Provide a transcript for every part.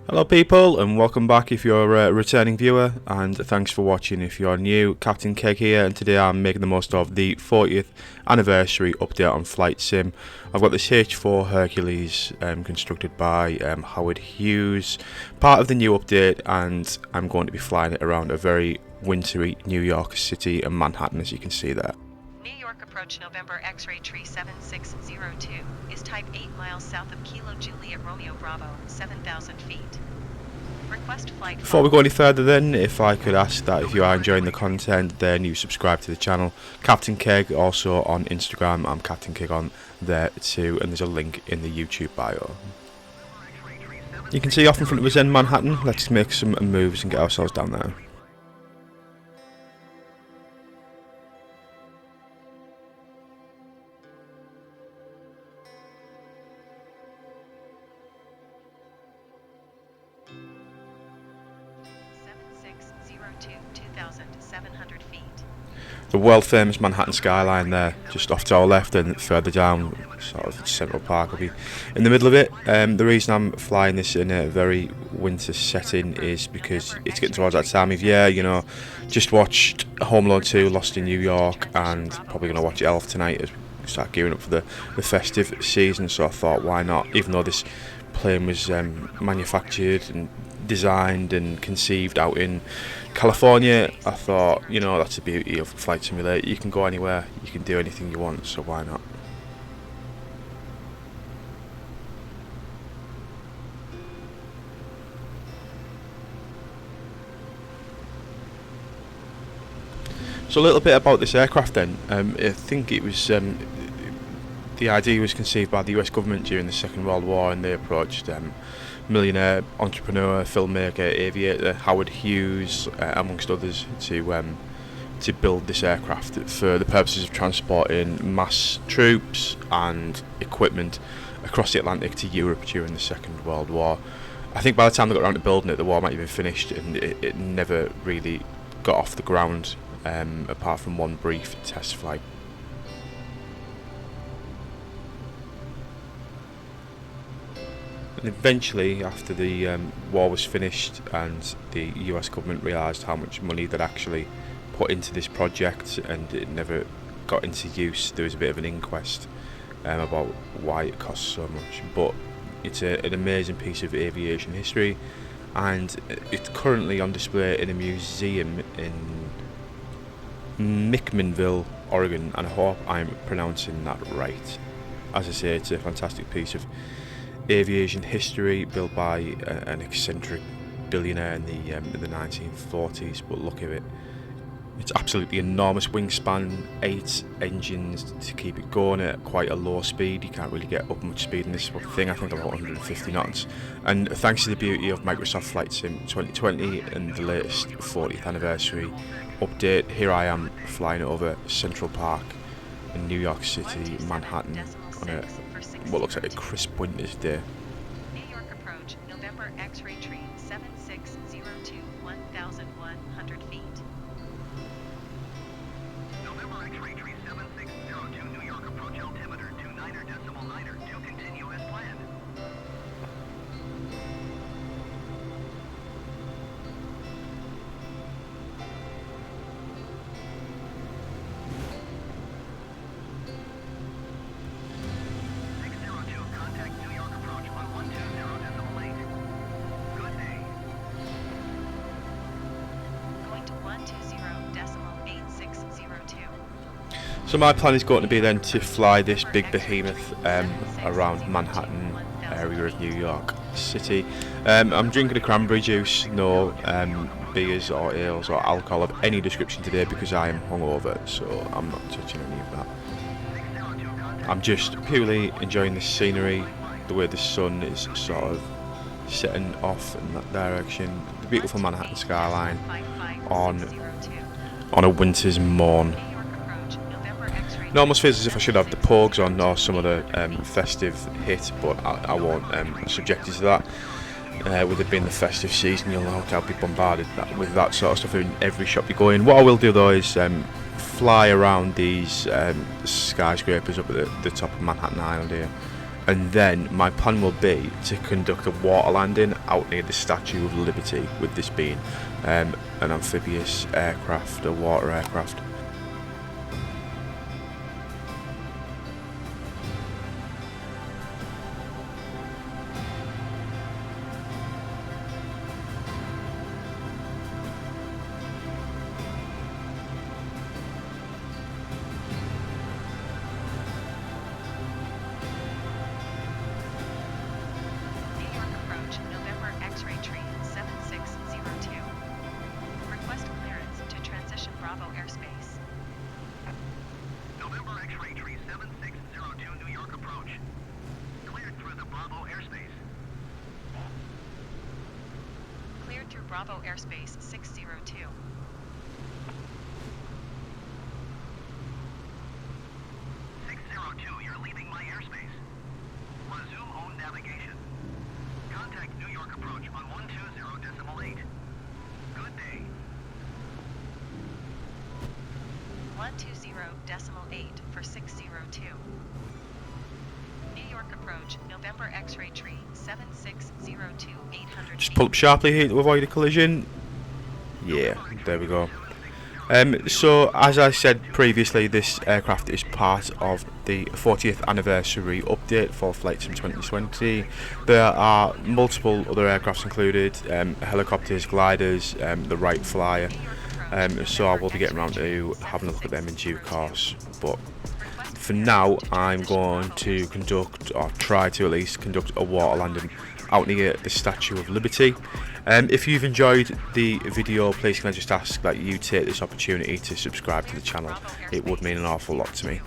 Hello people, and welcome back if you're a returning viewer, and thanks for watching if you're new. Captain Keg here, and today I'm making the most of the 40th anniversary update on Flight Sim. I've got this H-4 Hercules constructed by Howard Hughes, part of the new update, and I'm going to be flying it around a very wintry New York City and Manhattan, as you can see there. New York approach November X-ray tree 7602 is type 8 miles south of Kilo Juliet Romeo Bravo, 7,000 feet. Request flight. Before we go any further then, if I could ask that if you are enjoying the content, then you subscribe to the channel. Captain Keg also on Instagram, I'm Captain Keg on there too, and there's a link in the YouTube bio. You can see off in front of us in Manhattan. Let's make some moves and get ourselves down there. The world famous Manhattan skyline there, just off to our left, and further down, sort of Central Park will be in the middle of it. The reason I'm flying this in a very winter setting is because it's getting towards that time of year. You know, just watched Home Alone 2, Lost in New York, and probably going to watch Elf tonight as we start gearing up for the festive season. So I thought, why not? Even though this plane was manufactured and designed and conceived out in California, I thought, you know, that's the beauty of Flight Simulator. You can go anywhere, you can do anything you want, so why not? So a little bit about this aircraft then. I think it was the idea was conceived by the US government during the Second World War, and they approached millionaire entrepreneur, filmmaker, aviator Howard Hughes, amongst others, to build this aircraft for the purposes of transporting mass troops and equipment across the Atlantic to Europe during the Second World War. I think by the time they got around to building it, the war might have been finished, and it never really got off the ground, apart from one brief test flight. And eventually, after the war was finished and the US government realised how much money they'd actually put into this project and it never got into use, there was a bit of an inquest about why it cost so much. But it's an amazing piece of aviation history, and it's currently on display in a museum in McMinnville, Oregon, and I hope I'm pronouncing that right. As I say, it's a fantastic piece of aviation history built by an eccentric billionaire in the 1940s. But look at it, it's absolutely enormous wingspan, 8 engines to keep it going at quite a low speed. You can't really get up much speed in this thing, I think about 150 knots. And thanks to the beauty of Microsoft Flight Sim 2020 and the latest 40th anniversary update, here I am flying over Central Park in New York City, Manhattan, on a what looks like a crisp winter's day. New York approach November X-ray tree 7602, 1,100 feet. November X-ray tree 7602, New York approach altimeter 29er.9er, to continue as planned. So my plan is going to be then to fly this big behemoth around Manhattan area of New York City. I'm drinking a cranberry juice, no beers or ales or alcohol of any description today because I am hungover, so I'm not touching any of that. I'm just purely enjoying the scenery, the way the sun is sort of setting off in that direction, the beautiful Manhattan skyline on a winter's morn. It almost feels as if I should have the Pogues on or some other festive hit, but I won't subject you to that. With it being the festive season, you'll know I'll be bombarded with that sort of stuff in every shop you go in. What I will do though is fly around these skyscrapers up at the top of Manhattan Island here, and then my plan will be to conduct a water landing out near the Statue of Liberty, with this being an amphibious aircraft, a water aircraft. November X-ray tree 7602. Request clearance to transition Bravo airspace. November X-ray tree 7602 New York approach. Cleared through the Bravo airspace. Cleared through Bravo airspace 602. 602, you're leaving my airspace. Resume own navigation. Contact New York approach on 120.8. Good day. 120.8 for 602. New York approach, November X-ray tree 7602 800 Just pull up sharply here to avoid a collision. Yeah, there we go. So as I said previously, this aircraft is part of the 40th anniversary update for Flight Sim 2020. There are multiple other aircrafts included, helicopters, gliders, the Wright Flyer. So I will be getting around to having a look at them in due course. But for now, I'm going to conduct, or try to at least conduct, a water landing out near the Statue of Liberty. If you've enjoyed the video, please can I just ask that you take this opportunity to subscribe to the channel. It would mean an awful lot to me.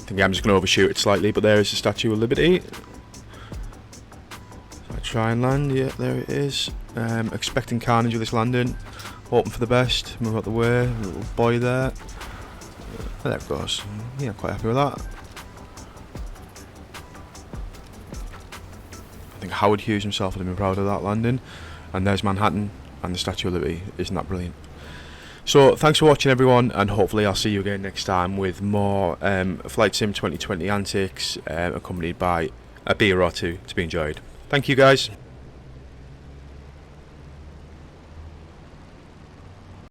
I think I'm just going to overshoot it slightly, but there is the Statue of Liberty. So I try and land, yeah, there it is. Expecting carnage with this landing, hoping for the best, move out the way, little boy there. There it goes, yeah, quite happy with that. I think Howard Hughes himself would have been proud of that landing. And there's Manhattan and the Statue of Liberty. Isn't that brilliant? So thanks for watching everyone, and hopefully I'll see you again next time with more Flight Sim 2020 antics, accompanied by a beer or two to be enjoyed. Thank you guys.